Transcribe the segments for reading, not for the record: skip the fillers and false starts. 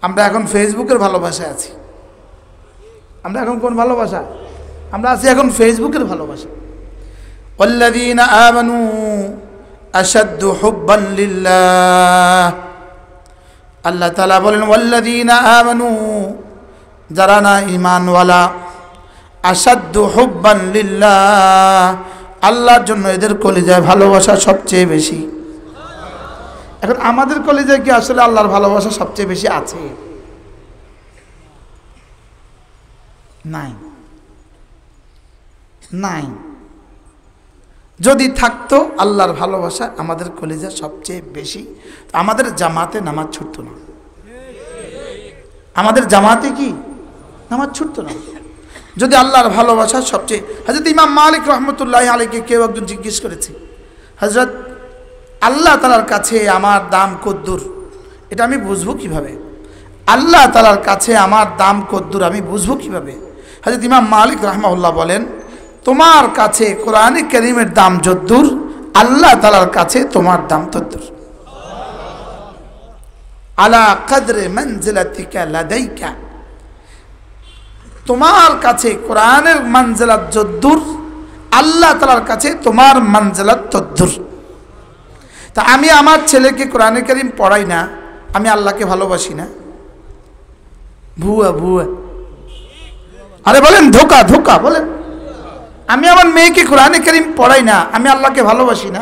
আমরা এখন ফেসবুকের ভালোবাসায় আছি। আমরা এখন কোন ভালোবাসা? আমরা আছি এখন ফেসবুকের ভালোবাসা। ওয়াল্লাযীনা আমানু আশাদ্দু হুব্বান লিল্লাহ। আল্লাহ তাআলা বলেন ওয়াল্লাযীনা আমানু, যারা না ঈমানওয়ালা, আশাদ্দু হুব্বান লিল্লাহ, আল্লাহর জন্য এদের কলিজায় ভালোবাসা সবচেয়ে বেশি। এখন আমাদের কলিজায় কি আসলে আল্লাহর ভালোবাসা সবচেয়ে বেশি আছে? নাই, নাই। যদি থাকতো আল্লাহর ভালোবাসা আমাদের কলিজা সবচেয়ে বেশি, আমাদের জামাতে নামাজ ছুটতো না। আমাদের জামাতে কি নামাজ ছুটতো না যদি আল্লাহর ভালোবাসা সবচেয়ে। হযরত ইমাম মালিক রহমতুল্লাহ আলাইকে কেউ একজন জিজ্ঞেস করেছে, হযরত আল্লাহ তাআলার কাছে আমার দাম কদ্দুর, এটা আমি বুঝবো কিভাবে? আল্লাহ তাআলার কাছে আমার দাম কদ্দুর আমি বুঝবো কিভাবে? হযরত ইমাম মালিক রাহমাহুল্লাহ বলেন, তোমার কাছে কোরআনে কারীমের দাম যদ্দুর, আল্লাহ তাআলার কাছে তোমার দাম তদ্দুর। আলা কদরে মানজিলাতিকা লাদাইকা, তোমার কাছে কোরআনের মানজিলাত যদ্দুর, আল্লাহ তাআলার কাছে তোমার মানজিলাত তদ্দুর। তা আমি আমার ছেলেকে কোরআনে কারীম পড়াই না, আমি আল্লাহকে ভালোবাসি না? ভুয়া ভুয়া, আরে বলেন ধোকা ধোকা, বলেন আমি আমার মেয়েকে কোরআনে কারীম পড়াই না, আমি আল্লাহকে ভালোবাসি না?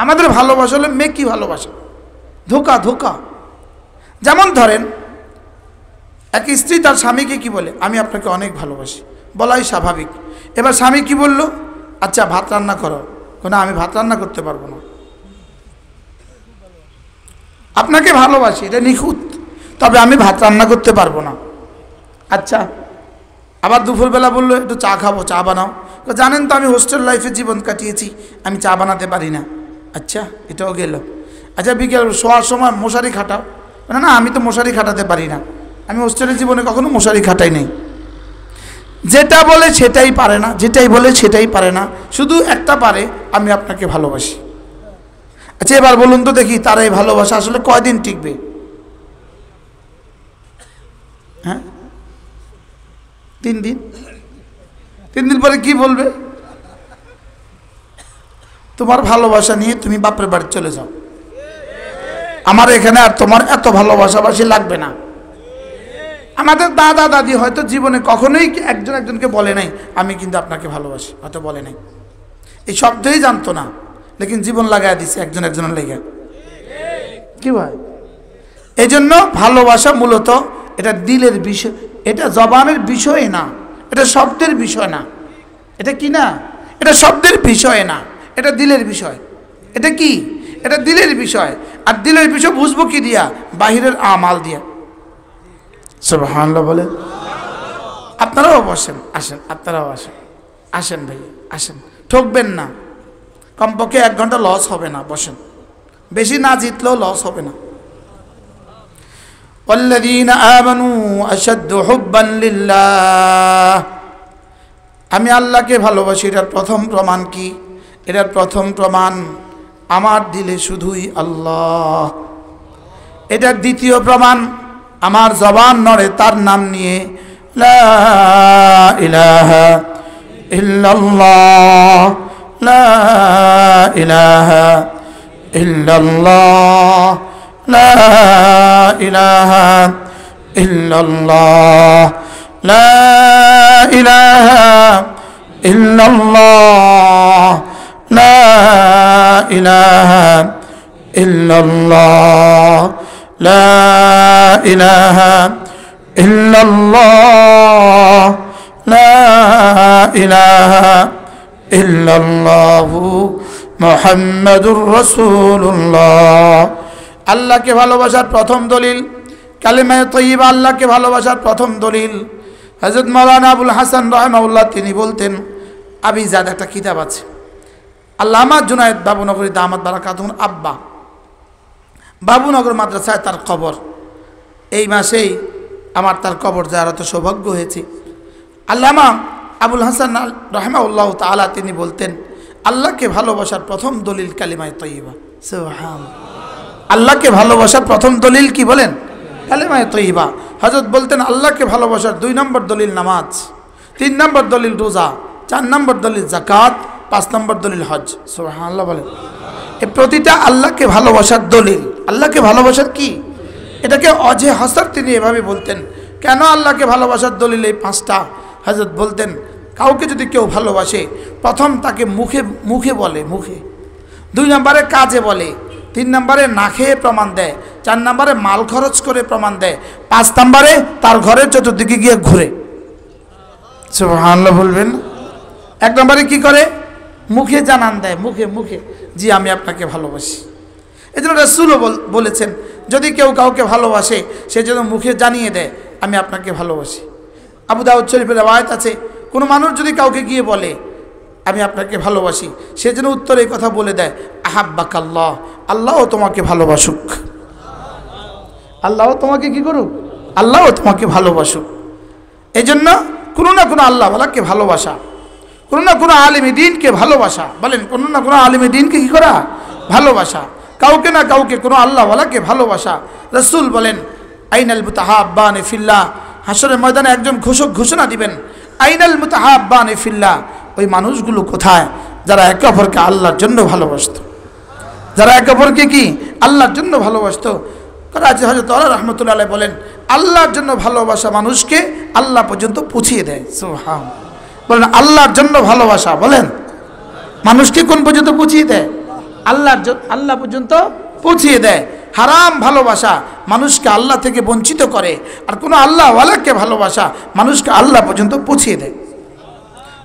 আমাদের ভালোবাসা হলে মেয়ে কি ভালোবাসা? ধোকা ধোকা। যেমন ধরেন এক স্ত্রী তার স্বামীকে কি বলে, আমি আপনাকে অনেক ভালোবাসি, বলাই স্বাভাবিক। এবার স্বামী কি বলল, আচ্ছা ভাত রান্না করো, না আমি ভাত রান্না করতে পারবো না, আপনাকে ভালোবাসি এটা নিখুঁত, তবে আমি ভাত রান্না করতে পারবো না। আচ্ছা, আবার দুপুরবেলা বললো একটু চা খাবো, চা বানাও, জানেন তো আমি হোস্টেল লাইফে জীবন কাটিয়েছি, আমি চা বানাতে পারি না। আচ্ছা এটাও গেল। আচ্ছা বিকেল শোয়ার সময় মশারি খাটাও, না না আমি তো মশারি খাটাতে পারি না, আমি হোস্টেলের জীবনে কখনো মশারি খাটাই নাই। যেটা বলে সেটাই পারে না, যেটাই বলে সেটাই পারে না, শুধু একটা পারে, আমি আপনাকে ভালোবাসি। আচ্ছা এবার বলুন তো দেখি, তার এই ভালোবাসা আসলে কয়দিন টিকবে? হ্যাঁ 3 দিন। 3 দিন পরে কি বলবে? তোমার ভালোবাসা নিয়ে তুমি বাপের বাড়ি চলে যাও, আমার এখানে আর তোমার এত ভালোবাসাবাসি লাগবে না। আমাদের দাদা দাদি হয়তো জীবনে কখনোই একজন একজনকে বলে নাই আমি কিন্তু আপনাকে ভালোবাসি, হয়তো বলে নাই, এই শব্দই জানতো না, লেকিন জীবন লাগাই দিছে একজন একজনের লেগে। কি ভাই? এই জন্য ভালোবাসা মূলত এটা দিলের বিষয়, এটা জবানের বিষয় না, এটা শব্দের বিষয় না। এটা কি না? এটা শব্দের বিষয় না, এটা দিলের বিষয়। এটা কি? এটা দিলের বিষয়। আর দিলের বিষয় বুঝবো কি দিয়া? বাহিরের আমাল দিয়া। সুবহানাল্লাহ বলেন। আপনারাও বসেন, আসেন, আপনারাও আসেন, আসেন ভাই আসেন, ঠকবেন না, কমপক্ষে 1 ঘন্টা লস হবে না, বসেন, বেশি না জিতলেও লস হবে না। ওয়াল্লাযীনা আমানু আশাদ্দু হুব্বান লিল্লাহ, আমি আল্লাহকে ভালোবাসি। এটার প্রথম প্রমাণ কি? এটার প্রথম প্রমাণ আমার দিলে শুধুই আল্লাহ। এটার দ্বিতীয় প্রমাণ আমার জবান নড়ে তার নাম নিয়ে, লা ইলাহা ইল্লাল্লাহ, লা ইলাহা ইল্লাল্লাহ, লা ইলাহা ইল্লাল্লাহ, লা ইলাহা ইল্লাল্লাহ, লা ইলাহা ইল্লাল্লাহ, লা ইলাহা ইল্লাল্লাহ, লা ইলাহা ইল্লাল্লাহু মুহাম্মাদুর রাসূলুল্লাহ। আল্লাহকে ভালোবাসার প্রথম দলিল কালিমায়ে তাইয়্যিবা, আল্লাহকে ভালোবাসার প্রথম দলিল। হযরত মাওলানা আবুল হাসান রাহিমাহুল্লাহ তিনি বলতেন, আবিজাদ একটা কিতাব আছে, আল্লামা জুনায়েদ বাবুনগরী দামাত বারাকাতুহুর আব্বা, বাবুনগর মাদ্রাসায় তার কবর। এই মাসেই আমার তার কবর জিয়ারতের সৌভাগ্য হয়েছে। আল্লামা আবুল হাসান রাহিমাহুল্লাহ তাআলা তিনি বলতেন, আল্লাহকে ভালোবাসার প্রথম দলিল কালিমায়ে তাইয়্যিবা। সুবহানাল্লাহ। আল্লাহকে ভালোবাসার প্রথম দলিল কি বলেন? কালেমায়ে তয়্যিবা। হযরত বলতেন আল্লাহকে ভালোবাসার 2 নম্বর দলিল নামাজ, 3 নম্বর দলিল রোজা, 4 নম্বর দলিল যাকাত, 5 নম্বর দলিল হজ। সুবহানাল্লাহ বলেন। এই প্রতিটা আল্লাহকে ভালোবাসার দলিল। আল্লাহকে ভালোবাসার কি? এটাকে অজে হাসার তিনি এভাবে বলতেন। কেন আল্লাহকে ভালোবাসার দলিল এই 5টা? হযরত বলতেন কাউকে যদি কেউ ভালোবাসে, প্রথম তাকে মুখে মুখে বলে, মুখে, 2 নম্বরে কাজে বলে, 3 নম্বরে না খেয়ে প্রমাণ দেয়, 4 নম্বরে মাল খরচ করে প্রমাণ দেয়, 5 নম্বরে তার ঘরের চতুর্দিকে গিয়ে ঘুরে। সুবহানাল্লাহ বলবেন। 1 নম্বরে কি করে? মুখে জানান দেয়, মুখে মুখে, জি আমি আপনাকে ভালোবাসি। এই জন্য রাসূলও বলেছেন যদি কেউ কাউকে ভালোবাসে সে যেন মুখে জানিয়ে দেয় আমি আপনাকে ভালোবাসি। আবু দাউদ শরীফের রওয়ায়াত আছে কোনো মানুষ যদি কাউকে গিয়ে বলে আমি আপনাকে ভালোবাসি, সে যেন উত্তরে এই কথা বলে দেয় আহাব্বাকাল্লাহ, আল্লাহও তোমাকে ভালোবাসুক। আল্লাহও তোমাকে কি করুক? আল্লাহও তোমাকে ভালোবাসুক। এই জন্য কোনো না কোনো আল্লাহওয়ালাকে ভালোবাসা, কোনো না কোনো আলেমে দ্বীনকে ভালোবাসা, বলেন কোনো না কোনো আলেমে দ্বীনকে কি করা? ভালোবাসা। কাউকে না কাউকে কোনো আল্লাহওয়ালাকে ভালোবাসা। রাসূল বলেন আইনাল মুতাহাব্বানে ফিল্লাহ, হাসরের ময়দানে একজন ঘোষক ঘোষণা দিবেন আইনাল মুতাহাব্বানে ফিল্লাহ, ওই মানুষগুলো কোথায় যারা একে অপরকে আল্লাহর জন্য ভালোবাসত, যারা একে অপরকে কি আল্লাহর জন্য ভালোবাসত। করাচি হযরত ওমর রাহমাতুল্লাহ আলাইহি বলেন আল্লাহর জন্য ভালোবাসা মানুষকে আল্লাহ পর্যন্ত পৌঁছিয়ে দেয়। সুবহানাল্লাহ বলেন আল্লাহর জন্য ভালোবাসা, বলেন মানুষকে কোন পর্যন্ত পৌঁছিয়ে দেয়? আল্লাহ পর্যন্ত পৌঁছিয়ে দেয়। হারাম ভালোবাসা মানুষকে আল্লাহ থেকে বঞ্চিত করে, আর কোনো আল্লাহওয়ালাকে ভালোবাসা মানুষকে আল্লাহ পর্যন্ত পৌঁছিয়ে দেয়।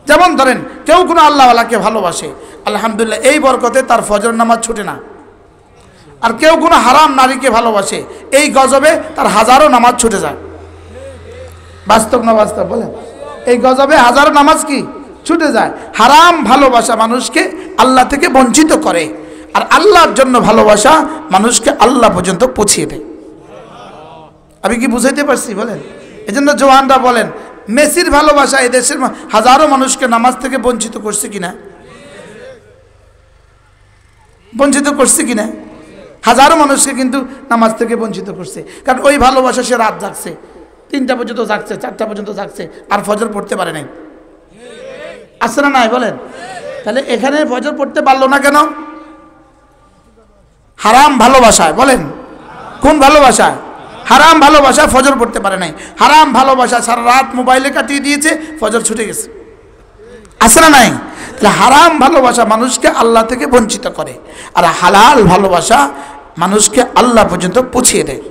যেমন ধরেন কেউ কোনো আল্লাহওয়ালাকে ভালোবাসে, আলহামদুলিল্লাহ এই বরকতে তার ফজর নামাজ ছুটে না। আর কেউ কোনো হারাম নারীকে ভালোবাসে, এই গজবে তার হাজারো নামাজ ছুটে যায়। বাস্তব না বাস্তব বলেন? এই গজবে হাজারো নামাজ কি ছুটে যায়। হারাম ভালোবাসা মানুষকে আল্লাহ থেকে বঞ্চিত করে, আর আল্লাহর জন্য ভালোবাসা মানুষকে আল্লাহ পর্যন্ত পৌঁছিয়ে দেয়। আমি কি বুঝাইতে পারছি বলেন? এই জন্য জওয়ানরা বলেন মেসির ভালোবাসা এই দেশের হাজারো মানুষকে নামাজ থেকে বঞ্চিত করছে কিনা? বঞ্চিত করছে কিনা? হাজারো মানুষকে কিন্তু নামাজ থেকে বঞ্চিত করছে। কারণ ওই ভালোবাসা সে রাত জাগছে, 3টা পর্যন্ত জাগছে, 4টা পর্যন্ত জাগছে, আর ফজর পড়তে পারে নাই। আছে না নাই বলেন? তাহলে এখানে ফজর পড়তে পারলো না কেন? হারাম ভালোবাসায়। বলেন কোন ভালোবাসায়? হারাম ভালোবাসা ফজর পড়তে পারে নাই। হারাম ভালোবাসা সারা রাত মোবাইলে কাটিয়ে দিয়েছে, ফজর ছুটে গেছে। আছে না নাই? তাহলে হারাম ভালোবাসা মানুষকে আল্লাহ থেকে বঞ্চিত করে, আর হালাল ভালোবাসা মানুষকে আল্লাহ পর্যন্ত পৌঁছিয়ে দেয়।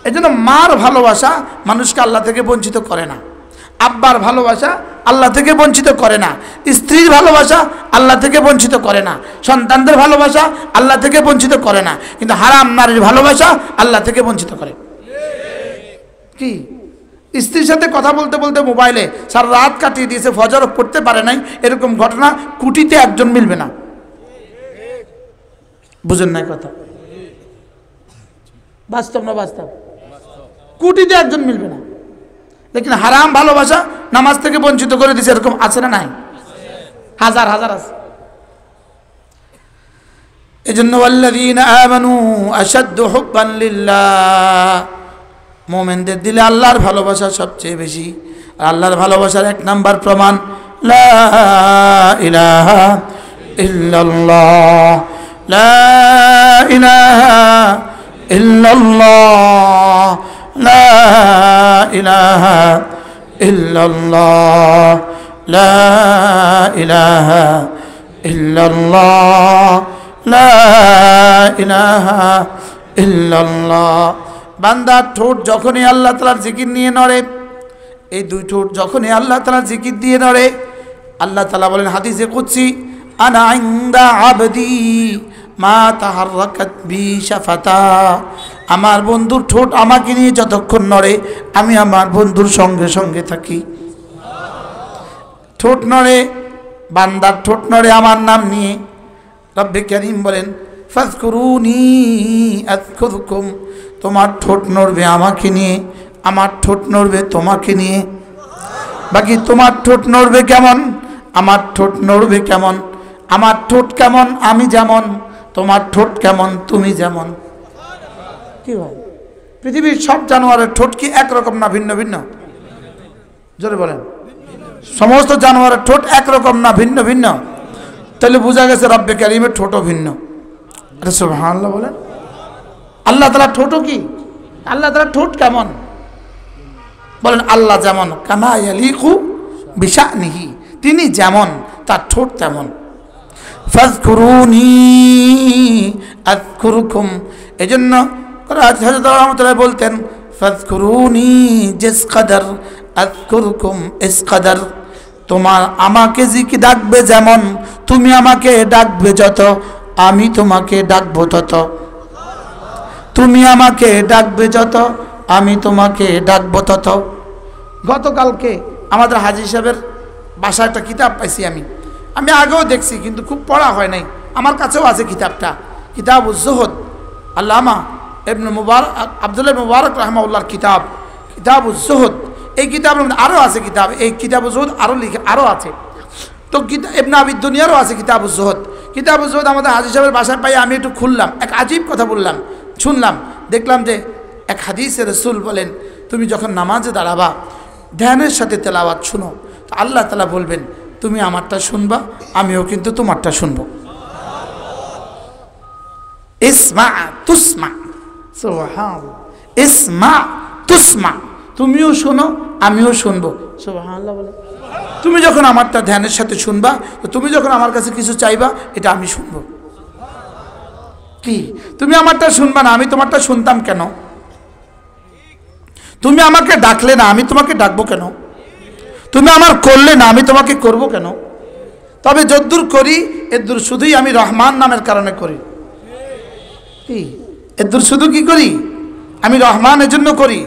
এই জন্য মার ভালোবাসা মানুষকে আল্লাহ থেকে বঞ্চিত করে না, আব্বার ভালোবাসা আল্লাহ থেকে বঞ্চিত করে না, স্ত্রীর ভালোবাসা আল্লাহ থেকে বঞ্চিত করে না, সন্তানদের ভালোবাসা আল্লাহ থেকে বঞ্চিত করে না, কিন্তু হারাম নারীর ভালোবাসা আল্লাহ থেকে বঞ্চিত করে। কি স্ত্রীর সাথে কথা বলতে বলতে মোবাইলে সারা রাত কাটিয়ে দিয়েছে, ফজর পড়তে পারে নাই, এরকম ঘটনা কোটিতে একজন মিলবে না। বুঝেন নাই কথা? বাস্তব না বাস্তব? কোটিতে একজন মিলবে না। লেকিন হারাম ভালোবাসা নামাজ থেকে বঞ্চিত করে দিয়েছে, এরকম আছে না নাই? হাজার হাজার আছে। এজন্য ওয়াল্লাযীনা আমানু আশাদ্দু হুব্বান লিল্লাহ, মুমিনদের দিলে আল্লাহর ভালোবাসা সবচেয়ে বেশি। আর আল্লাহর ভালোবাসার 1 নাম্বার প্রমাণ লা ইলাহা ইল্লাল্লাহ, লা ইলাহা ইল্লাল্লাহ, লা ইলাহা ইল্লাল্লাহ, লা ইলাহা ইল্লাল্লাহ, লা ইলাহা ইল্লাল্লাহ। বান্দার ঠোঁট যখনই আল্লাহ তাআলার জিকির নিয়ে নড়ে, এই 2 ঠোঁট যখনই আল্লাহ তাআলার জিকির দিয়ে নড়ে, আল্লাহ তাআলা বলেন হাদিসে কুদসি আনা ইনদা আবদি মা তাহাররাকাত বি শাফাতা, আমার বন্ধুর ঠোঁট আমাকে নিয়ে যতক্ষণ নড়ে আমি আমার বন্ধুর সঙ্গে সঙ্গে থাকি। ঠোঁট নড়ে, বান্দার ঠোঁট নড়ে আমার নাম নিয়ে। রব্বে কারীম বলেন ফাযকুরুনি আযকুরকুম, তোমার ঠোঁট নড়বে আমাকে নিয়ে, আমার ঠোঁট নড়বে তোমাকে নিয়ে। বাকি তোমার ঠোঁট নড়বে কেমন? আমার ঠোঁট নড়বে কেমন? আমার ঠোঁট কেমন আমি যেমন, তোমার ঠোঁট কেমন তুমি যেমন। কি ভাই পৃথিবীর সব জানোয়ারের ঠোঁট কি একরকম না ভিন্ন ভিন্ন? জোরে বলেন। সমস্ত জানোয়ারের ঠোঁট একরকম না ভিন্ন ভিন্ন? তাহলে বোঝা গেছে রব্বে কারিমের ঠোঁটও ভিন্ন। সুবহানাল্লাহ বলেন। আল্লাহ তাআলা ঠোঁটও কি? আল্লাহ তাআলা ঠোঁট কেমন বলেন? আল্লাহ যেমন কামা ইয়ালিকু বিশানিহি, তিনি যেমন তার ঠোঁট তেমন। ফাযকুরুনি আযকুরুকুম, এজন্য হযরত রাহমাতুল্লাহ বলতেন ফাযকুরুনি জিস কদর আযকুরুকুম ইস কদর, তোমার আমাকে জিকি ডাকবে যেমন, তুমি আমাকে ডাকবে যত, আমি তোমাকে ডাকবো তত। তুমি আমাকে ডাকবে যত, আমি তোমাকে ডাকবো তত। গতকালকে আমাদের হাজী সাহেবের বাসায় একটা কিতাব পাইছি, আমি আগেও দেখছি কিন্তু খুব পড়া হয় নাই। আমার কাছেও আছে কিতাবটা, কিতাবুজ জুহদ, আল্লামা ইবনে মুবারক আব্দুল্লাহ মুবারক রাহমাহুল্লাহর কিতাব কিতাবুজ জুহদ। এই কিতাবের মধ্যে আরও আছে কিতাব, এই কিতাবুজ জুহদ আরও আছে। তো ইবনে আবি দুনিয়ারও আছে কিতাবুজ জুহদ। কিতাবুজ জুহদ আমাদের হাজী সাহেবের বাসায় পাই, আমি একটু খুললাম, এক আজীব কথা বললাম, শুনলাম, দেখলাম যে এক হাদিসে রাসূল বলেন, তুমি যখন নামাজে দাঁড়াবা ধ্যানের সাথে তেলাওয়াত শুনো, তো আল্লাহ তাআলা বলবেন তুমি আমারটা শুনবা, আমিও কিন্তু তোমারটা শুনবো। ইসমা তুসমা, সুবহানাল্লাহ, ইসমা তুসমা, তুমিও শোনো আমিও শুনবো। সুবহানাল্লাহ বলে। তুমি যখন আমারটা ধ্যানের সাথে শুনবা, তো তুমি যখন আমার কাছে কিছু চাইবা, এটা আমি শুনবো। কি তুমি আমারটা শুনবা না, আমি তোমারটা শুনতাম কেন? তুমি আমাকে ডাকলে না, আমি তোমাকে ডাকবো কেন? তুমি আমার করলে না, আমি তোমাকে করব কেন? তবে যদ্দূর করি এদ্দূর শুধুই আমি রহমান নামের কারণে করি। কি এদ্দূর শুধু কি করি? আমি রহমান এজন্য করি।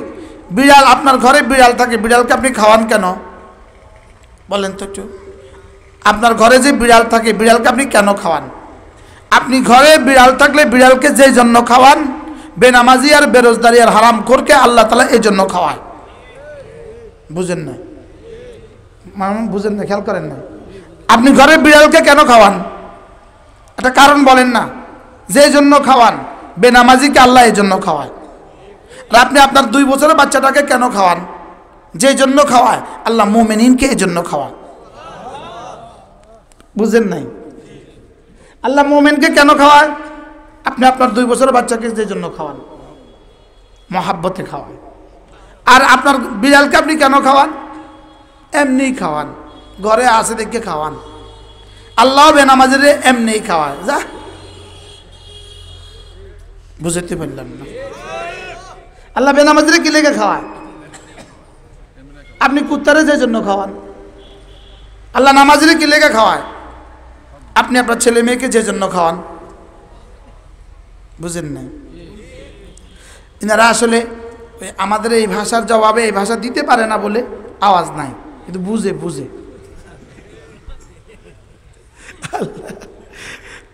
বিড়াল, আপনার ঘরে বিড়াল থাকে, বিড়ালকে আপনি খাওয়ান কেন বলেন তো একটু? আপনার ঘরে যে বিড়াল থাকে, বিড়ালকে আপনি কেন খাওয়ান? আপনি ঘরে বিড়াল থাকলে বিড়ালকে যে জন্য খাওয়ান, বেনামাজি আর বেরোজদারি আর হারাম খোরকে আল্লাহ তাআলা এই জন্য খাওয়ায়। বুঝেন না? বুঝেন না, খেয়াল করেন না। আপনি ঘরে বিড়ালকে কেন খাওয়ান? একটা কারণ বলেন না, যে জন্য খাওয়ান। বেনামাজিকে আল্লাহ এই জন্য খাওয়ায়। আর আপনি আপনার 2 বছরের বাচ্চাটাকে কেন খাওয়ান? যে জন্য খাওয়ায় আল্লাহ মুমিনিনকে এই জন্য খাওয়ায়। বুঝেন নাই? আল্লাহ মুমিনকে কেন খাওয়ায়? আপনি আপনার 2 বছরের বাচ্চাকে যে জন্য খাওয়ান, মহাব্বতে খাওয়ায়। আর আপনার বিড়ালকে আপনি কেন খাওয়ান? এমনি খাওয়ান, ঘরে আসে দেখে খাওয়ান। আল্লাহ বেনামাজির এমনি খাওয়ায়। যা বুঝতে পারলাম না। আল্লাহ বেনামাজিরে কি লেগে খাওয়ায়? আপনি কুত্তারে যে জন্য খাওয়ান। আল্লাহ নামাজিরে কি লেগে খাওয়ায়? আপনি আপনার ছেলে মেয়েকে যে জন্য খাওয়ান। বুঝেন নাই? এনারা আসলে আমাদের এই ভাষার জবাবে এই ভাষা দিতে পারে না বলে আওয়াজ নাই, কিন্তু বুঝে বুঝে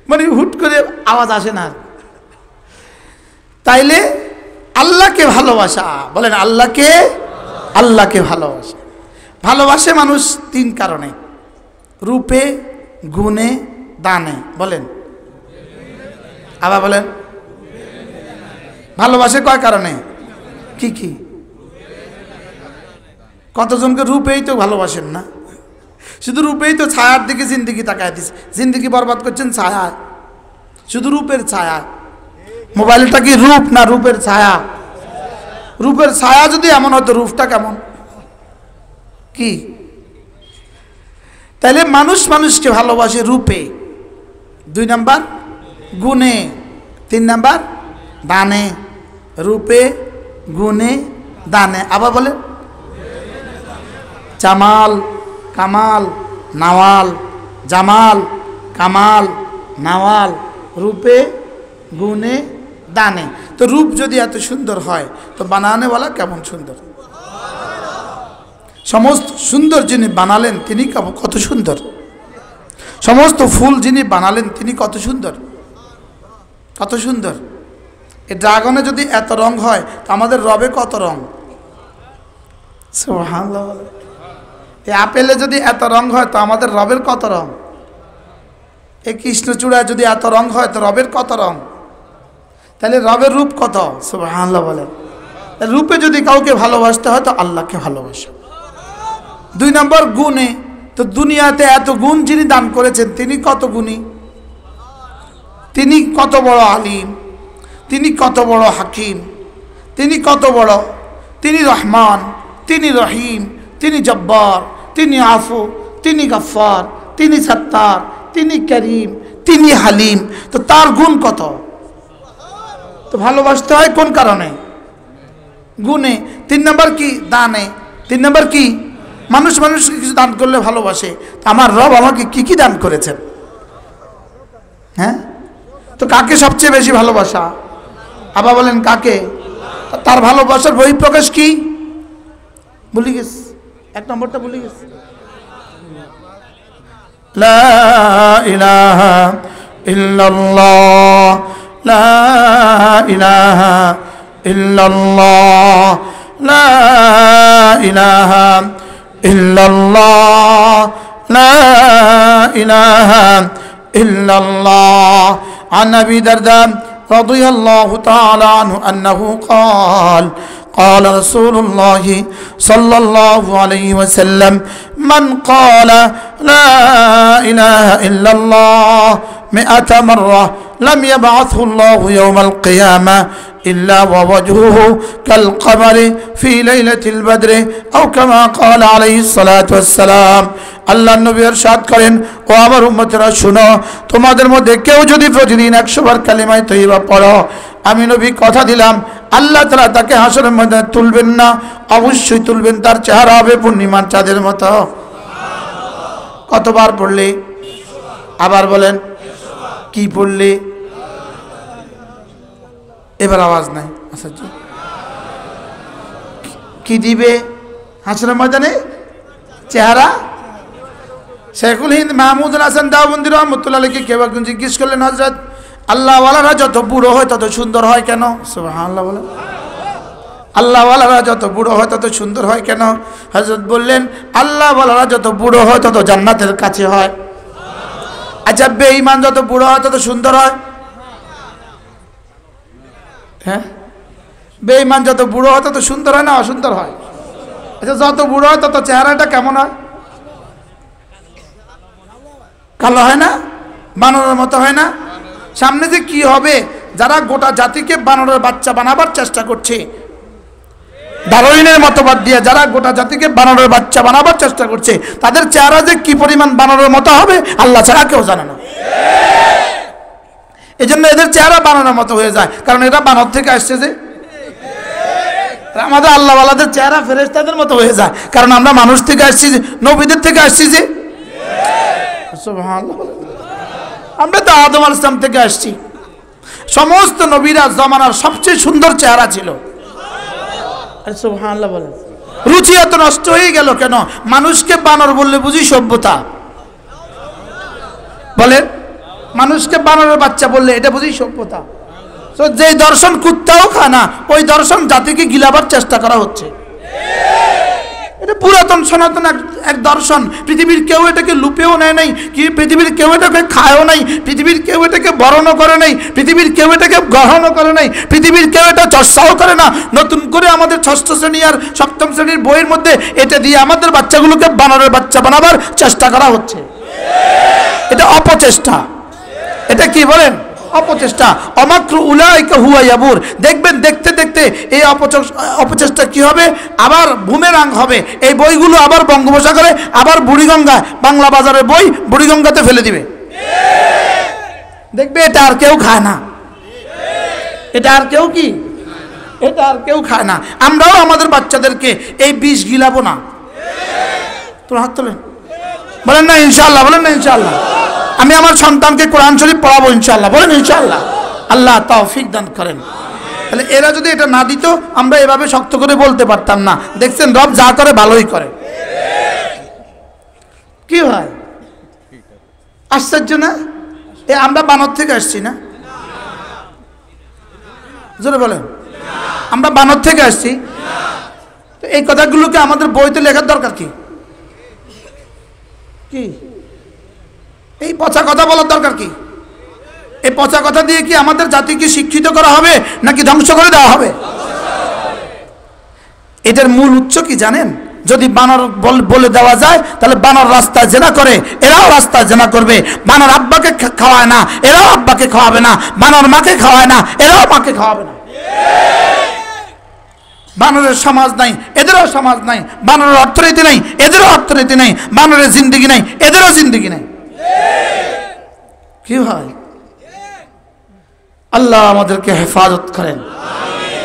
মানে হুট করে আওয়াজ আসে না। তাইলে আল্লাহকে ভালোবাসা, বলেন আল্লাহকে, আল্লাহকে ভালোবাসা। ভালোবাসে মানুষ 3 কারণে, রূপে, গুণে, দানে। বলেন, আবার বলেন। ভালোবাসে কয় কারণে? কি কি? কতজনকে রূপেই তো ভালোবাসেন না, শুধু রূপেই তো ছায়ার দিকে জিন্দিগি তাকায় দিচ্ছে, জিন্দিগি বরবাদ করছেন ছায়া, শুধু রূপের ছায়া। মোবাইলটা কি রূপ না রূপের ছায়া? রূপের ছায়া যদি এমন হতো, রূপটা কেমন? কি তাইলে মানুষ মানুষকে ভালোবাসে রূপে, 2 নাম্বার গুণে, 3 নাম্বার দানে। রূপে, গুণে, দানে। আবার বলে জামাল, কামাল, নাওয়াল। জামাল, কামাল, নাওয়াল, রূপে, গুণে, দানে। তো রূপ যদি এত সুন্দর হয়, তো বানানেওয়ালা কেমন সুন্দর। সমস্ত সুন্দর যিনি বানালেন তিনি কত সুন্দর। সমস্ত ফুল যিনি বানালেন তিনি কত সুন্দর, কত সুন্দর। এই ড্রাগনে যদি এত রং হয়, তো আমাদের রবে কত রং। সুবহানাল্লাহ। এই আপেলে যদি এত রং হয়, তো আমাদের রবের কত রং। এই কৃষ্ণচূড়ায় যদি এত রং হয়, তো রবের কত রং। তাহলে রবের রূপ কত। সুবহানাল্লাহ বলেন। রূপে যদি কাউকে ভালোবাসতে হয় তো আল্লাহকে ভালোবাসো। 2 নম্বর গুণে, তো দুনিয়াতে এত গুণ যিনি দান করেছেন তিনি কত গুণী, তিনি কত বড় আলিম, তিনি কত বড় হাকিম, তিনি কত বড়, তিনি রহমান, তিনি রহিম, তিনি জব্বার, তিনি আফু, তিনি গফফার, তিনি সত্তার, তিনি করিম, তিনি হালিম। তো তার গুণ কত? তো ভালোবাসতে হয় কোন কারণে? গুণে। 3 নম্বর কি? দানে। 3 নম্বর কি? মানুষ কিছু দান করলে ভালোবাসে। আমার রব আমাকে কি কি দান করেছেন? হ্যাঁ, তো কাকে সবচেয়ে বেশি ভালোবাসা? আবার বলেন কাকে? তার ভালোবাসার বহিঃপ্রকাশ কি? ভুলে গেছি, 1 নম্বরটা ভুলে গেছি। লা ইলাহা ইল্লাল্লাহ, লা ইলাহা ইল্লাল্লাহ, লা ইলাহা ইল্লাল্লাহ, লা ইলাহা ইল্লাল্লাহ। عن أبي درداء رضي الله تعالى عنه أنه قال قال رسول الله صلى الله عليه وسلم من قال لا إله إلا الله 100 مرة لم يبعثه الله يوم القيامة إلا ووجهه كالقمر في ليلة البدر أو كما قال عليه الصلاة والسلام। আল্লাহ নবী ইরশাদ করেন, ও আমার উম্মতেরা শুনো, তোমাদের মধ্যে কেউ যদি প্রতিদিন 100 বার কালিমায়ে তয়্যিবা পড়ো, আমি নবী কথা দিলাম আল্লাহ তাআলা তাকে হাসরের ময়দানে তুলবেন না, অবশ্যই তুলবেন, তার চেহারা হবে পূর্ণিমার চাঁদের মতো। কতবার পড়লে? আবার বলেন কি পড়লে? এবার আওয়াজ নাই। আচ্ছা, কি দিবে হাসরের ময়দানে? চেহারা। শেখুল হিন্দ মাহমুদুল হাসান দেওবন্দি রহমতুল্লাহ আলাইহি কেউ একজন জিজ্ঞেস করলেন, হযরত আল্লাহওয়ালারা যত বুড়ো হয় তত সুন্দর হয় কেন? সুবহানাল্লাহ বলেন। আল্লাহওয়ালারা যত বুড়ো হয় তত সুন্দর হয় কেন? হযরত বললেন, আল্লাহওয়ালারা যত বুড়ো হয় তত জান্নাতের কাছে হয়। আচ্ছা, বেঈমান যত বুড়ো হয় তত সুন্দর হয়? হ্যাঁ, বেঈমান যত বুড়ো হয় তত সুন্দর হয় না অসুন্দর হয়? আচ্ছা, যত বুড়ো হয় তত চেহারাটা কেমন হয়? কালো হয় না? বানরের মতো হয় না? সামনে যে কি হবে, যারা গোটা জাতিকে বানরের বাচ্চা বানাবার চেষ্টা করছে, ডারউইনের মতবাদ দিয়ে যারা গোটা জাতিকে বানরের বাচ্চা বানাবার চেষ্টা করছে, তাদের চেহারা যে কি পরিমাণ বানরের মতো হবে আল্লাহ ছাড়া কেউ জানে না। এই জন্য এদের চেহারা বানরের মতো হয়ে যায়, কারণ এরা বানর থেকে আসছে। যে আমাদের আল্লাহওয়ালাদের চেহারা ফেরেশতাদের মতো হয়ে যায়, কারণ আমরা মানুষ থেকে আসছি, নবীদের থেকে আসছি। যে সুবহানাল্লাহ, আমরা তো আদম আলাইহিস সালাম থেকে আসছি। সমস্ত নবীরা জামানার সবচেয়ে সুন্দর চেহারা ছিল। সুবহানাল্লাহ বলেন। রুচি এত নষ্ট হয়ে গেল কেন? মানুষকে বানর বললে বুঝি সভ্যতা? বলেন, মানুষকে বানরের বাচ্চা বললে এটা বুঝি সভ্যতা? তো যে দর্শন কুত্তাও খায় না, ওই দর্শন জাতিকে গিলাবার চেষ্টা করা হচ্ছে। এটা পুরাতন সনাতন এক দর্শন। পৃথিবীর কেউ এটাকে লুপেও নেয় নাই, কি পৃথিবীর কেউ এটাকে খায়ও নাই, পৃথিবীর কেউ এটাকে বরণও করে নাই, পৃথিবীর কেউ এটাকে গ্রহণও করে নাই, পৃথিবীর কেউ এটা চর্চাও করে না। নতুন করে আমাদের 6ষ্ঠ শ্রেণী আর 7ম শ্রেণীর বইয়ের মধ্যে এটা দিয়ে আমাদের বাচ্চাগুলোকে বানরের বাচ্চা বানাবার চেষ্টা করা হচ্ছে। এটা অপচেষ্টা। এটা কি বলেন? অপচেষ্টা। অমাক্রু উলাইকা হুয়া ইয়াবুর। দেখবেন দেখতে দেখতে এই অপচেষ্টা কি হবে? আবার বুমেরাং হবে। এই বইগুলো আবার বঙ্গোপসাগরে, আবার বুড়িগঙ্গা, বাংলা বাজারের বই বুড়িগঙ্গাতে ফেলে দিবে। দেখবে এটা আর কেউ খায় না, এটা আর কেউ কি, এটা আর কেউ খায় না। আমরাও আমাদের বাচ্চাদেরকে এই বিষ গিলাবো না। তোর হাত তোলেন, বলেন না ইনশাআল্লাহ, বলেন না ইনশাআল্লাহ। আমি আমার সন্তানকে কোরআন শরীফ পড়াবো ইনশাআল্লাহ, বলেন ইনশাআল্লাহ। আল্লাহ তৌফিক দান করেন। তাহলে এরা যদি এটা না দিত, আমরা এভাবে শক্ত করে বলতে পারতাম না। দেখছেন, রব যা করে ভালোই করে। কি হয়? আশ্চর্য না? আমরা বানর থেকে আসছি না? জোরে বলেন, আমরা বানর থেকে আসছি। তো এই কথাগুলোকে আমাদের বইতে লেখার দরকার কি? কি এই পচা কথা বলার দরকার কি? এই পচা কথা দিয়ে কি আমাদের জাতিকে শিক্ষিত করা হবে নাকি ধ্বংস করে দেওয়া হবে? এটার মূল উৎস কি জানেন? যদি বানর বলে দেওয়া যায় তাহলে বানর রাস্তায় জেনা করে, এরাও রাস্তায় জেনা করবে। বানর আব্বাকে খাওয়ায় না, এরাও আব্বাকে খাওয়াবে না। বানর মাকে খাওয়ায় না, এরাও মাকে খাওয়াবে না। বানরের সমাজ নাই, এদেরও সমাজ নাই। বানরের অর্থনীতি নাই, এদেরও অর্থনীতি নাই। বানরের জিন্দেগি নাই, এদেরও জিন্দেগি নাই। কি হয়? আল্লাহ আমাদেরকে হেফাজত করেন।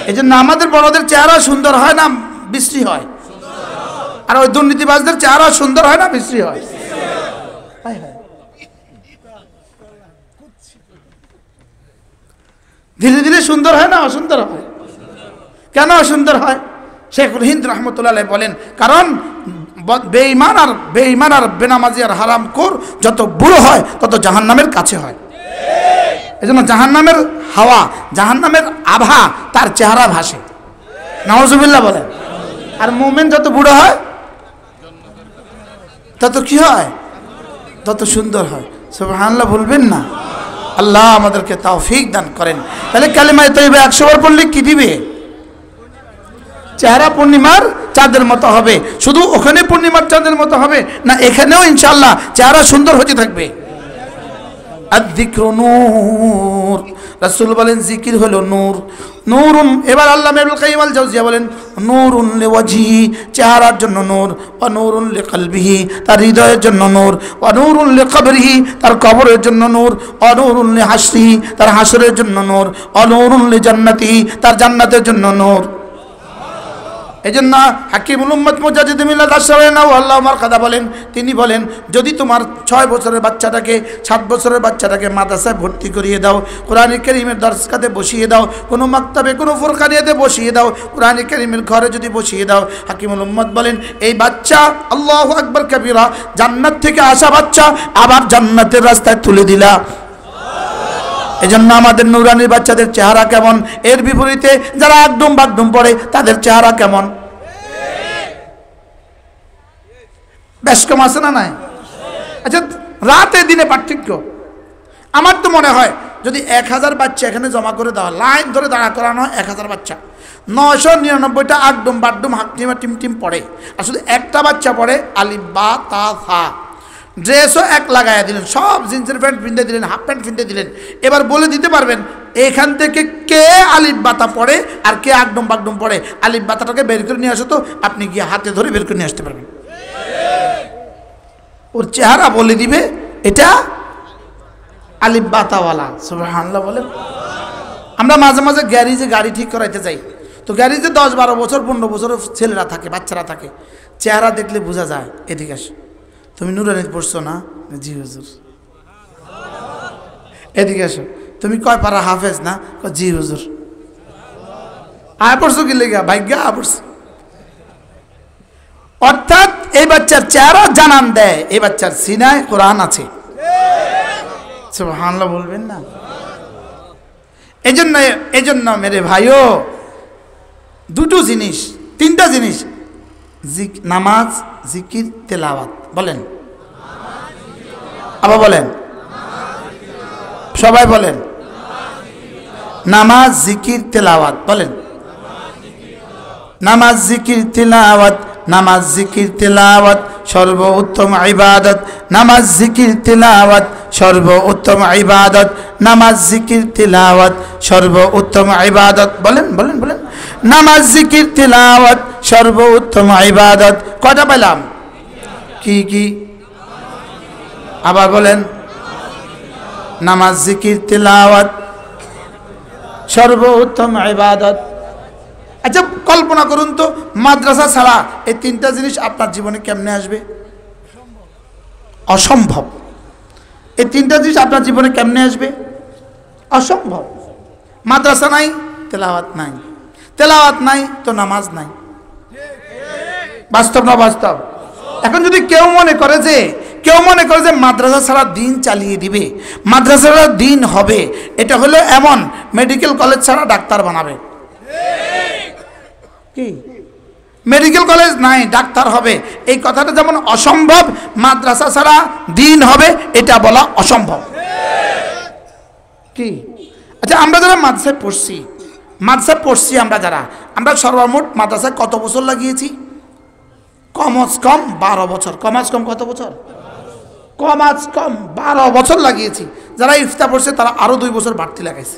এই জন্য আমাদের বড়দের চেহারা সুন্দর হয় না বিশ্রী হয়, আর ওই দুর্নীতিবাজদের চেহারা সুন্দর হয় না বিশ্রী হয়। ধীরে ধীরে সুন্দর হয় না অসুন্দর হয়? কেন অসুন্দর হয়? শেখুল হিন্দ রহমতুল্লাহ বলেন, কারণ বেঈমান আর বেনামাজি আর হারামখোর যত বুড়ো হয় তত জাহান্নামের কাছে হয়। এজন্য জাহান্নামের হাওয়া, জাহান্নামের আভা তার চেহারা ভাসে। নাউজুবিল্লাহ বলেন। আর মুমিন যত বুড়ো হয় তত কি হয়? তত সুন্দর হয়। সুবহানাল্লাহ বলবেন না? আল্লাহ আমাদেরকে তৌফিক দান করেন। তাহলে কালিমা তাইয়্যিবা 100 বার পড়লে কি দিবে? চেহারা পূর্ণিমার চাঁদের মতো হবে। শুধু ওখানে পূর্ণিমার চাঁদের মতো হবে না, এখানেও ইনশাআল্লাহ চেহারা সুন্দর হতে থাকবে। আয-যিকরু নূর, রাসূল বলেন জিকির হলো নূর। নূরুন, এবার আল্লামা ইবনুল কাইয়্যিম আল জাওজিয়া বলেন নূরুন লিওয়াজহি, চেহারার জন্য নূর। ওয়া নূরুন লিকলবিহি, তার হৃদয়ের জন্য নূর। ওয়া নূরুন লিকবরিহি, তার কবরের জন্য নূর। ওয়া নূরুন লিহাশরিহি, তার হাসরের জন্য নূর। ওয়া নূরুন লিজান্নাতিহি, তার জান্নাতের জন্য নূর। এজন্য হাকিমুল উম্মত মুজাদ্দিদ মিল্লাত আশ-শারাইনা আল্লাহ ওমর কাদা বলেন, তিনি বলেন যদি তোমার 6 বছরের বাচ্চাটাকে 7 বছরের বাচ্চাটাকে মাদ্রাসায় ভর্তি করিয়ে দাও, কোরআন কারীমের দর্শকাতে বসিয়ে দাও, কোনো মাকতাবে কোনো ফুরকানিয়াতে বসিয়ে দাও, কোরআন কারীমের ঘরে যদি বসিয়ে দাও, হাকিমুল উম্মত বলেন এই বাচ্চা আল্লাহু আকবার কাবীরা, জান্নাত থেকে আসা বাচ্চা আবার জান্নাতের রাস্তায় তুলে দিলা। এজন্য আমাদের নূরানি বাচ্চাদের চেহারা কেমন, এর বিপরীতে যারা একদম বাগডুম পড়ে তাদের চেহারা কেমন? বেশ কম আছে না নাই? আচ্ছা, রাতে দিনে পার্থক্য। আমার তো মনে হয় যদি 1000 বাচ্চা এখানে জমা করে দেওয়া, লাইন ধরে দাঁড়া করানো হয় 1000 বাচ্চা, 999টা একদম বাগডুম হাকটিমা টিম পড়ে, আর শুধু একটা বাচ্চা পড়ে আলিফ বা তা থা। ড্রেসও এক লাগাইয়া দিলেন, সব জিন্সের প্যান্ট পিনতে দিলেন, হাফ প্যান্ট পিনতে দিলেন। এবার বলে দিতে পারবেন এখান থেকে কে আলিফ বাতা পড়ে আর কে একদম বাগডুম পড়ে? আলিফ বাতাটাকে বের করে নিয়ে আসো তো, আপনি গিয়ে হাতে ধরে বের করে নিয়ে আসতে পারবেন। ওর চেহারা বলে দিবে এটা আলিফ বাতাওয়ালা। সুবহানাল্লাহ বলেন। আমরা মাঝে মাঝে গ্যারেজে গাড়ি ঠিক করাইতে যাই, তো গ্যারেজে 10-12 বছর 15 বছরের ছেলেরা থাকে, বাচ্চারা থাকে। চেহারা দেখলে বোঝা যায় এদিকে আসো, তুমি নুরানিতে পড়ছো না? জি হুজুর। এদিকে আসো, তুমি কয় পারা হাফেজ না? জি হুজুর। আয় পড়ছো কি লেগা? ভাগ্য আয় পড়ছো। অর্থাৎ এই বাচ্চার চেহারা জানান দেয় এই বাচ্চার সিনায় কোরআন আছে। সুবহানাল্লাহ বলবেন না? এজন্য মেরে ভাইও দুটো জিনিস, 3টা জিনিস, নামাজ, জিকির, তেলাওয়াত। বলেন, আবার বলেন, সবাই বলেন, নামাজ, জিকির, তেলাওয়াত। বলেন, নামাজ, জিকির, তেলাওয়াত। নামাজ, জিকির, তেলাওয়াত সর্বোত্তম ইবাদত। নামাজ, জিকির, তেলাওয়াত সর্বোত্তম ইবাদত। নামাজ, জিকির, তেলাওয়াত সর্বোত্তম ইবাদত। বলেন বলেন বলেন, নামাজ, জিকির, তেলাওয়াত সর্বোত্তম ইবাদত। কয়টা পেলাম? কি কি? আবার বলেন, নামাজ, জিকির, তেলাওয়াত সর্বোত্তম ইবাদত। আচ্ছা কল্পনা করুন তো, মাদ্রাসা ছাড়া এই 3টা জিনিস আপনার জীবনে কেমনে আসবে? অসম্ভব। এই 3টা জিনিস আপনার জীবনে কেমনে আসবে? অসম্ভব। মাদ্রাসা নাই, তেলাওয়াত নাই, তেলাওয়াত নাই তো নামাজ নাই। বাস্তব না বাস্তব? এখন যদি কেউ মনে করে যে মাদ্রাসা ছাড়া দিন চালিয়ে দিবে, মাদ্রাসা ছাড়া দিন হবে, এটা হলো এমন মেডিকেল কলেজ ছাড়া ডাক্তার বানাবে। কি মেডিকেল কলেজ নাই ডাক্তার হবে, এই কথাটা যেমন অসম্ভব, মাদ্রাসা ছাড়া দিন হবে এটা বলা অসম্ভব। কি আচ্ছা, আমরা যারা মাদ্রাসায় পড়ছি, মাদ্রাসা পড়ছি আমরা সর্বমোট মাদ্রাসায় কত বছর লাগিয়েছি? কমস কম 12 বছর। কমাস কম কত বছর? কমাস কম 12 বছর লাগিয়েছি। যারা ইফতা পড়ছে তারা আরও 2 বছর বাড়তি লাগাইছে,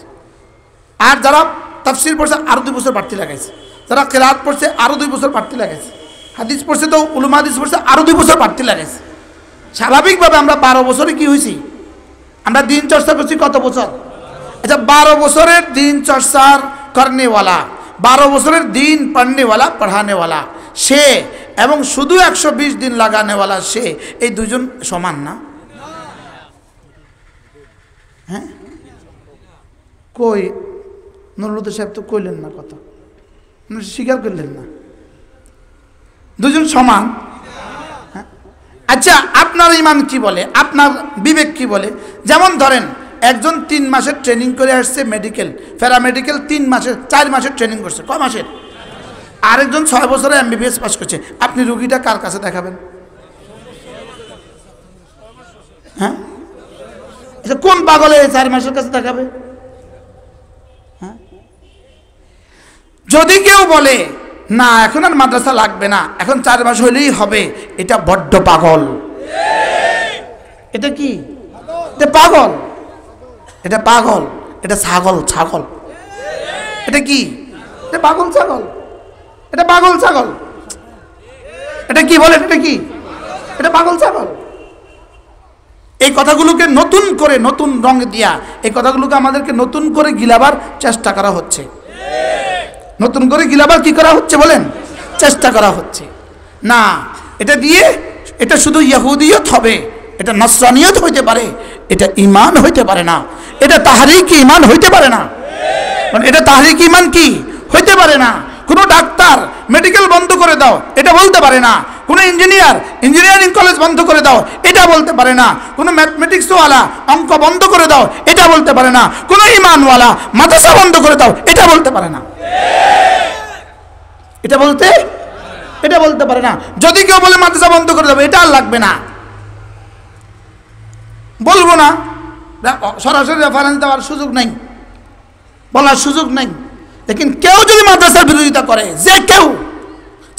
আর যারা তাফসির পড়ছে আরও 2 বছর বাড়তি লাগাইছে, যারা কিরাত পড়ছে আরও 2 বছর বাড়তি লাগাইছে, হাদিস পড়ছে তো উলুম হাদিস পড়ছে আরও 2 বছর বাড়তি লাগাইছে। স্বাভাবিকভাবে আমরা 12 বছরে কি হয়েছি? আমরা দিন চর্চা করছি কত বছর? আচ্ছা, 12 বছরের দিন চর্চার করনেওয়ালা, 12 বছরের দিন পড়নেওয়ালা, পড়ানেওয়ালা সে, এবং শুধু 120 দিন লাগানেওয়ালা সে, এই দুজন সমান না? হ্যাঁ, কই নুরুল সাহেব তো কইলেন না কথা, স্বীকার করলেন না, দুজন সমান? আচ্ছা, আপনার ইমান কি বলে, আপনার বিবেক কি বলে? যেমন ধরেন একজন 3 মাসের ট্রেনিং করে আসছে, মেডিকেল প্যারামেডিকেল 4 মাসের ট্রেনিং করছে, কয় মাসের? আরেকজন 6 বছরে MBBS পাস করছে। আপনি রুগীটা কার কাছে দেখাবেন? হ্যাঁ, কোন পাগলে 4 মাসের কাছে দেখাবে? হ্যাঁ, যদি কেউ বলে না এখন আর মাদ্রাসা লাগবে না, এখন 4 মাস হলেই হবে, এটা বড্ড পাগল। এটা কি? এটা পাগল, এটা পাগল, এটা ছাগল। এটা কি? এটা পাগল ছাগল, এটা পাগল ছাগল। এটা কি বলেন? এটা কি? এটা পাগল ছাগল। এই কথাগুলোকে নতুন করে, নতুন রং দিয়া এই কথাগুলোকে আমাদেরকে নতুন করে গিলাবার চেষ্টা করা হচ্ছে। নতুন করে গিলাবার কি করা হচ্ছে বলেন? চেষ্টা করা হচ্ছে। না, এটা দিয়ে এটা শুধু ইহুদিয়ত হবে, এটা নসরানিয়ত হইতে পারে, এটা ঈমান হইতে পারে না, এটা তাহরিক ঈমান হইতে পারে না। মানে এটা তাহরিক ঈমান কি হইতে পারে না। কোনো ডাক্তার মেডিকেল বন্ধ করে দাও এটা বলতে পারে না। কোনো ইঞ্জিনিয়ারিং কলেজ বন্ধ করে দাও এটা বলতে পারে না। কোনো ম্যাথমেটিক্সওয়ালা অঙ্ক বন্ধ করে দাও এটা বলতে পারে না। কোনো ঈমানওয়ালা মাদ্রাসা বন্ধ করে দাও এটা বলতে পারে না। এটা বলতে পারে না। যদি কেউ বলে মাদ্রাসা বন্ধ করে দেবে, এটা আর লাগবে না, বলবো না, সরাসরি রেফারেন্স দেওয়ার সুযোগ নেই, বলার সুযোগ নেই। লেকিন কেউ যদি মাদ্রাসার বিরোধিতা করে, যে কেউ,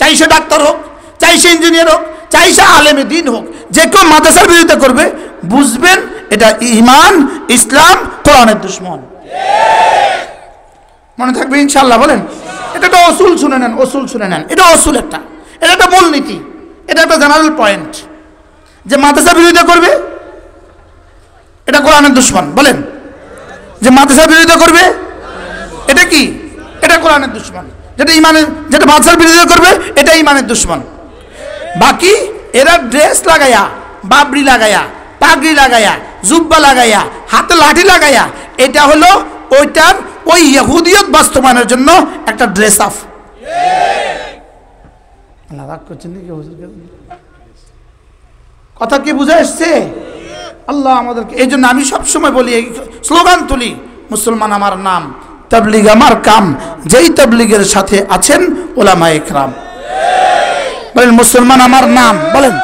চাই সে ডাক্তার হোক, চাই সে ইঞ্জিনিয়ার হোক, চাই সে আলেমে দ্বীন হোক, যে কেউ মাদ্রাসার বিরোধিতা করবে, বুঝবেন এটা ঈমান, ইসলাম, কোরআনের দুশমন। মনে থাকবে ইনশাআল্লাহ। বলেন, এটা একটা অসুল শুনে নেন, এটা অসুল, এটা একটা মূলনীতি, এটা একটা জেনারেল পয়েন্ট, যে মাদ্রাসার বিরোধিতা করবে এটা কোরআনের দুশমন। বলেন, যে মাদ্রাসার বিরোধিতা করবে এটা কি? এটা কোরআনের দুশমন। যেটা মাদ্রাসার বিরোধিতা করবে এটা ঈমানের দুশমন। বাকি এরা ড্রেস লাগায়া, বাবরি লাগায়া, পাগড়ি লাগায়া, জুব্বা লাগায়া, হাতে লাঠি লাগায়া, এটা হলো ওই ইহুদিয়ত বাস্তবায়নের জন্য একটা ড্রেস আপ। কথা কি বুঝে আসছে? আল্লাহ আমাদেরকে, এই জন্য আমি সবসময় বলি, স্লোগান তুলি, মুসলমান আমার নাম, তাবলীগ আমার কাম, যেই তাবলীগের সাথে আছেন উলামায়ে ইকরাম। বলেন, মুসলমান আমার নাম। বলেন,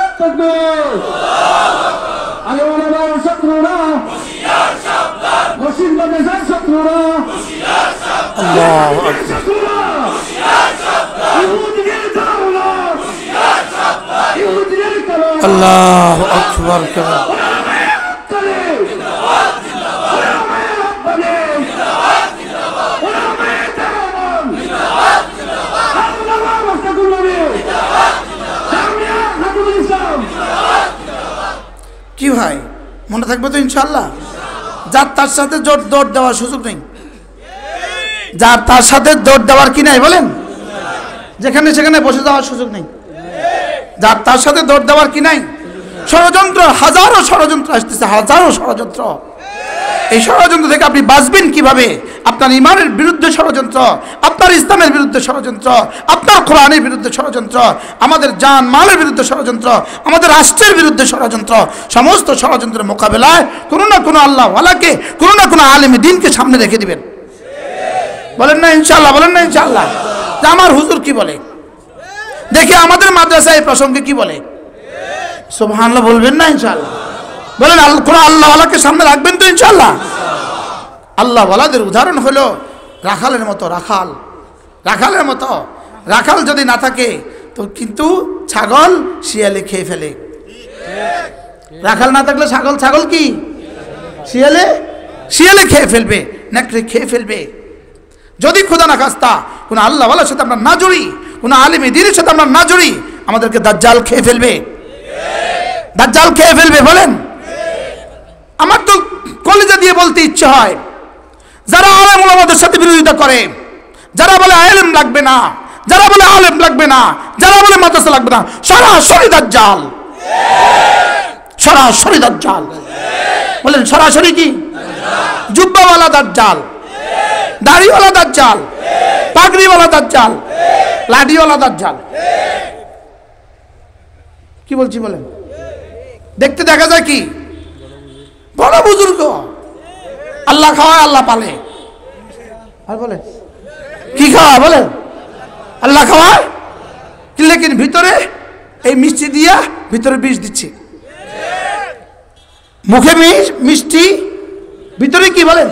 আল্লাহু আকবার। কি ভাই, মনে থাকবে তো ইনশাআল্লাহ? যার তার সাথে দৌড় দেওয়ার সুযোগ নেই, যার তার সাথে দৌড় দেওয়ার কি নাই? বলেন, যেখানে সেখানে বসে যাওয়ার সুযোগ নেই, যার তার সাথে দৌড় দেওয়ার কি নাই? ষড়যন্ত্র, হাজারো ষড়যন্ত্র আসতেছে, হাজারো ষড়যন্ত্র। এই ষড়যন্ত্র থেকে আপনি বাঁচবেন কিভাবে? আপনার ঈমানের বিরুদ্ধে ষড়যন্ত্র, আপনার ইসলামের বিরুদ্ধে ষড়যন্ত্র, আপনার কোরআনের বিরুদ্ধে ষড়যন্ত্র, আমাদের জান মালের বিরুদ্ধে ষড়যন্ত্র, আমাদের রাষ্ট্রের বিরুদ্ধে ষড়যন্ত্র। সমস্ত ষড়যন্ত্রের মোকাবেলায় কোনো না কোনো আল্লাহওয়ালাকে, কোনো না কোনো আলেমে দ্বীনকে সামনে রেখে দিবেন। বলেন না ইনশাআল্লাহ? বলেন না ইনশাআল্লাহ? যে আমার হুজুর কি বলে, দেখি আমাদের মাদ্রাসায় এই প্রসঙ্গে কি বলে। সুবহানাল্লাহ বলবেন না ইনশাআল্লাহ? বলেন, কোন আল্লাহওয়ালাকে সামনে রাখবেন তো ইনশাআল্লাহ? আল্লাহওয়ালাদের উদাহরণ হলো রাখালের মতো, রাখালের মতো। রাখাল যদি না থাকে তো কিন্তু ছাগল শিয়ালে খেয়ে ফেলে। রাখাল না থাকলে ছাগল কি শিয়ালে খেয়ে ফেলবে, নেকড়ে খেয়ে ফেলবে। যদি খোদা না খাস্তা কোনো আল্লাহওয়ালার সাথে আমরা না জড়ি, কোনো আলেমে দ্বীনের সাথে আমরা না জড়ি, আমাদেরকে দাজ্জাল খেয়ে ফেলবে, দাজ্জাল খেয়ে ফেলবে। বলেন, আমার তো কলেজা দিয়ে বলতে ইচ্ছে হয়, যারা আলেম ওলামাদের সাথে বিরোধিতা করে, যারা বলে আলেম লাগবে না, যারা বলে আলেম লাগবে না, যারা বলে মাদ্রাসা লাগবে না, সরাসরি দাজ্জাল, সরাসরি দাজ্জাল। বলেন সরাসরি কি? জুব্বাওয়ালা দাজ্জাল, দাড়িওয়ালা দাজ্জাল, পাগড়িওয়ালা দাজ্জাল, লাঠিওয়ালা দাজ্জাল। কি বলছি বলেন? দেখতে দেখা যায় কি বড় বুজুর্গ, আল্লাহ খাওয়ায় আল্লাহ পালে। আর বলে কি খাওয়া? বলে আল্লাহ খাওয়ায়, লেকিন ভিতরে এই মিষ্টি দিয়া ভিতরে বিষ দিচ্ছে। মুখে মিষ্টি, ভিতরে কি? বলেন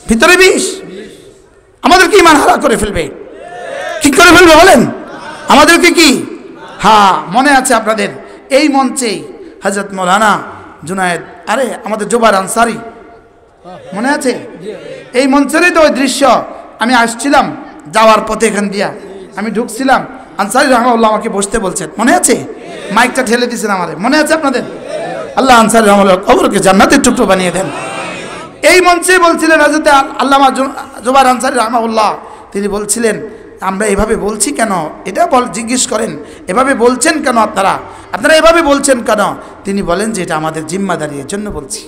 ভিতরে বিষ। আমাদেরকে ইমান হারা করে ফেলবে। কি করে ফেলবে বলেন? আমাদেরকে কি? হ্যাঁ, মনে আছে আপনাদের এই মঞ্চেই হযরত মৌলানা জুনায়েদ, আরে আমাদের জুবায়ের আনসারী, মনে আছে? এই মঞ্চেরই তো ওই দৃশ্য। আমি আসছিলাম যাওয়ার পথে, এখান দিয়া আমি ঢুকছিলাম, আনসারী রাহমাহুল্লাহ আমাকে বসতে বলছেন, মনে আছে? মাইকটা ঠেলে দিয়েছেন আমারে, মনে আছে আপনাদের? আল্লাহ আনসারী রাহমাহুল্লাহ কবরকে জান্নাতের টুকরো বানিয়ে দেন। এই মঞ্চে বলছিলেন হযরত আল্লামা জুবায়ের আনসারী রাহমাহুল্লাহ, তিনি বলছিলেন আমরা এভাবে বলছি কেন, এটা জিজ্ঞেস করেন, এভাবে বলছেন কেন আপনারা এভাবে বলছেন কেন? তিনি বলেন যে এটা আমাদের জিম্মাদারি, এর জন্য বলছি।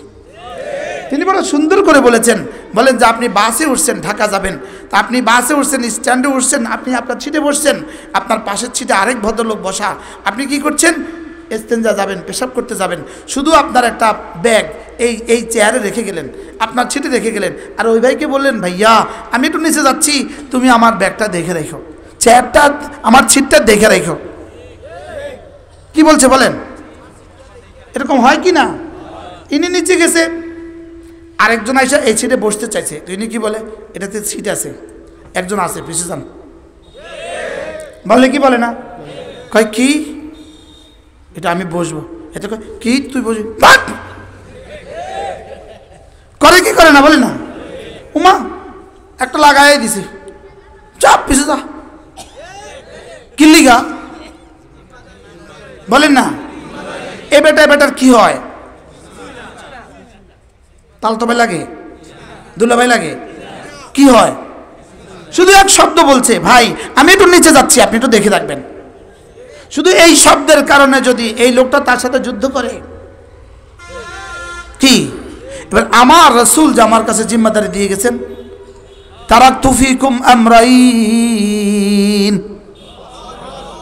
তিনি বড় সুন্দর করে বলেছেন, বলেন যে আপনি বাসে উঠছেন, ঢাকা যাবেন, তা আপনি বাসে উঠছেন, স্ট্যান্ডে উঠছেন, আপনি আপনার সিটে বসছেন, আপনার পাশের সিটে আরেক ভদ্রলোক বসা, আপনি কি করছেন? ইস্তেঞ্জা যাবেন, পেশাব করতে যাবেন, শুধু আপনার একটা ব্যাগ এই চেয়ারে রেখে গেলেন, আপনার সিটে রেখে গেলেন, আর ওই ভাইকে বললেন ভাইয়া আমি একটু নিচে যাচ্ছি, তুমি আমার ব্যাগটা দেখে রেখো, চেয়ারটা আমার সিটটা দেখে রেখো। কি বলছে বলেন? এরকম হয় কি না? ইনি নিচে গেছে, আরেকজন এসে এই সিটে বসতে চাইছে, তো ইনি কি বলে এটাতে সিট আছে, একজন আছে, পিছু যান। বলে কি? বলে না? কয় কি এটা আমি বসবো, এতে কি তুই বসবি? করে কি করে না? বলে না? উমা একটা লাগাই দিছে, চাপ পিছু যা, কিল্লিগা বলেন না? এ বেটার কি হয়? তালতবে লাগে, দুলাভাই লাগে, কি হয়? শুধু এক শব্দ বলছে, ভাই আমি একটু নিচে যাচ্ছি, আপনি একটু দেখে রাখবেন। শুধু এই শব্দের কারণে যদি এই লোকটা তার সাথে যুদ্ধ করে, কি? এবার আমার রাসূল যে আমার কাছে জিম্মাদারি দিয়ে গেছেন, তারাকতু ফীকুম আমরাইন,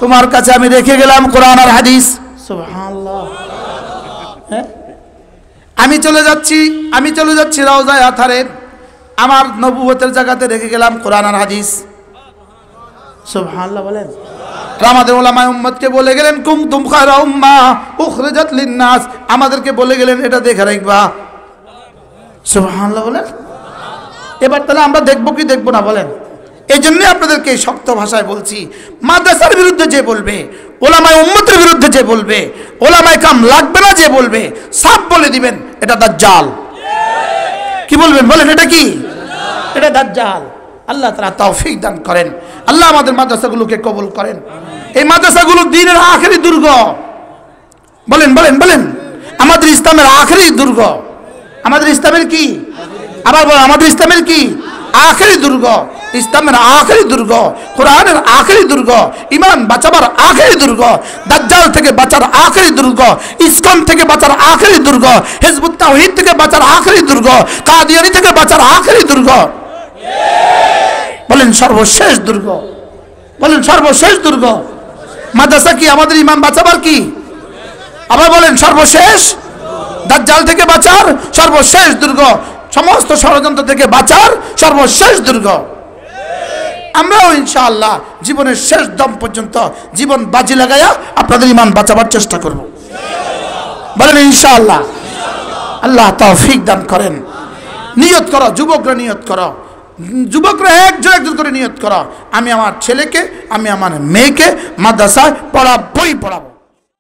তোমার কাছে আমি রেখে গেলাম কোরআন আর হাদিস। সুবহানাল্লাহ। হ্যাঁ, আমি চলে যাচ্ছি রওজায়ে আতহারে, আমার নবুয়তের জায়গাতে রেখে গেলাম কোরআন আর হাদিস। সুবহানাল্লাহ বলেন। আমাদের ওলামায়ে উম্মতকে বলে গেলেন কুনতুম খায়রা উম্মাহ উখরিজাত লিন-নাস, আমাদেরকে বলে গেলেন এটা দেখে রাখবা। সুবহানাল্লাহ বলেন। এবার তাহলে আমরা দেখবো কি দেখবো না বলেন? এই জন্য আপনাদেরকে শক্ত ভাষায় বলছি, মাদ্রাসার বিরুদ্ধে যে বলবে, ওলামায়ে উম্মতের বিরুদ্ধে যে বলবে, ওলামায়ে কাম লাগবে না যে বলবে, সব বলে দিবেন এটা দাজ্জাল। কি বলবেন বলেন? এটা কি? এটা দাজ্জাল। আল্লাহ তাআলা তৌফিক দান করেন। আল্লাহ আমাদের মাদ্রাসাগুলোকে কবুল করেন। এই মাদ্রাসাগুলো দ্বীনের আখেরি দুর্গ। বলেন বলেন বলেন, আমাদের ইসলামের আখেরি দুর্গ। আমাদের ইসলামের কি? আবার বলেন, আমাদের ইসলামের কি? আখেরি দুর্গ। ইসলামের আখেরি দুর্গ, কোরআনের আখেরি দুর্গ, ঈমান বাঁচাবার আখেরি দুর্গ, দাজ্জাল থেকে বাঁচার আখেরি দুর্গ, ইসকন থেকে বাঁচার আখেরি দুর্গ, হিজবুত তাওহীদ থেকে বাঁচার আখেরি দুর্গ, কাদিয়ানী থেকে বাঁচার আখেরি দুর্গ। বলেন সর্বশেষ দুর্গ। বলেন সর্বশেষ দুর্গ। মাদ্রাসা কি আমাদের ঈমান বাঁচাবার কি? আবার বলেন সর্বশেষ, দাজ্জাল থেকে বাঁচার সর্বশেষ দুর্গ, সমস্ত ষড়যন্ত্র থেকে বাঁচার সর্বশেষ দুর্গ। আমরাও ইনশাআল্লাহ জীবনের শেষ দম পর্যন্ত জীবন বাজি লাগায়া আপনাদের ঈমান বাঁচাবার চেষ্টা করব। বলেন ইনশাআল্লাহ। আল্লাহ তৌফিক দান করেন। নিয়ত করো, যুবকরা নিয়ত করো, যুবকরা একজন করে নিয়ত করো, আমি আমার ছেলেকে, আমি আমার মেয়েকে মাদ্রাসায় পড়াবই পড়াবো।